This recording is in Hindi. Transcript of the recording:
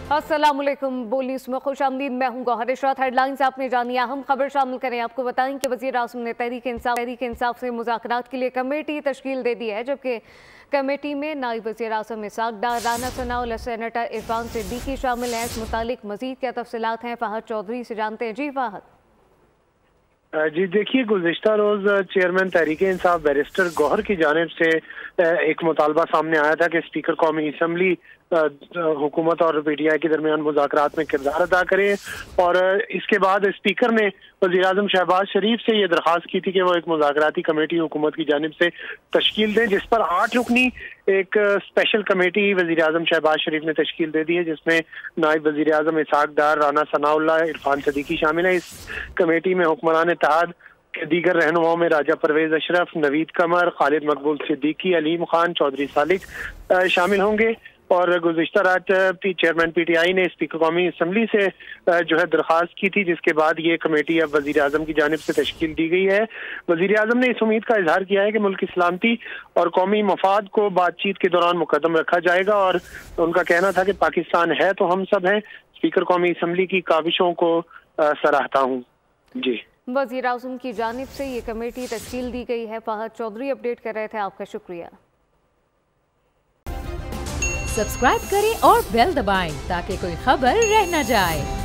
अस्सलामुअलैकुम। बोल न्यूज़ में खुश आमदीद। मैं हूँ गौहर इशरात। हेडलाइंस आपने जानी, अहम खबर शामिल करें। आपको बताएं कि वज़ीर आज़म ने तहरीक इंसाफ से मुज़ाकरात के लिए कमेटी तश्कील दे दी है, जबकि कमेटी में नायब वज़ीर आज़म इसाक डार, राना सनाउल्लाह, सेनेटर इरफान सिद्दीकी शामिल हैं। इस मुतालिक मज़ीद क्या तफसीलात हैं, फ़हद चौधरी से जानते हैं। जी फ़हद। जी देखिए, गुज़िश्ता रोज चेयरमैन तहरीक इंसाफ बैरिस्टर गौहर की जानिब से एक मुतालबा सामने आया था कि स्पीकर कौमी असम्बली हुकूमत और PTI के दरमियान मुज़ाकरात में किरदार अदा करे। और इसके बाद स्पीकर ने वज़ीर आज़म शहबाज शरीफ से ये दरख्वास्त की थी कि वो एक मुज़ाकराती कमेटी हुकूमत की जानिब से तश्कील दें, जिस पर 8 रुकनी एक स्पेशल कमेटी वज़ीर आज़म शहबाज शरीफ ने तश्कील दे दी है, जिसमें नायब वज़ीर आज़म इसाक डार, राना सनाउल्लाह, इरफान सिद्दीकी शामिल है। इस कमेटी में हुक्मरान इत्तेहाद के दीगर रहनुमाओं में राजा परवेज अशरफ, नवीद कमर, खालिद मकबूल सिद्दीकी, अलीम खान, चौधरी सालिक शामिल होंगे। और गुज़िश्ता रात चेयरमैन PTI ने स्पीकर कौमी असम्बली से जो है दरख्वास्त की थी, जिसके बाद ये कमेटी अब वज़ीर आज़म की जानिब से तश्कील दी गई है। वज़ीर आज़म ने इस उम्मीद का इजहार किया है कि मुल्क की सलामती और कौमी मफाद को बातचीत के दौरान मुकद्दम रखा जाएगा। और उनका कहना था कि पाकिस्तान है तो हम सब हैं। स्पीकर कौमी असम्बली की काविशों को सराहता हूँ। जी, वज़ीर आज़म की जानिब से ये कमेटी तश्कील दी गई है। फ़हद चौधरी अपडेट कर रहे थे, आपका शुक्रिया। सब्सक्राइब करें और बेल दबाएं ताकि कोई खबर रह न जाए।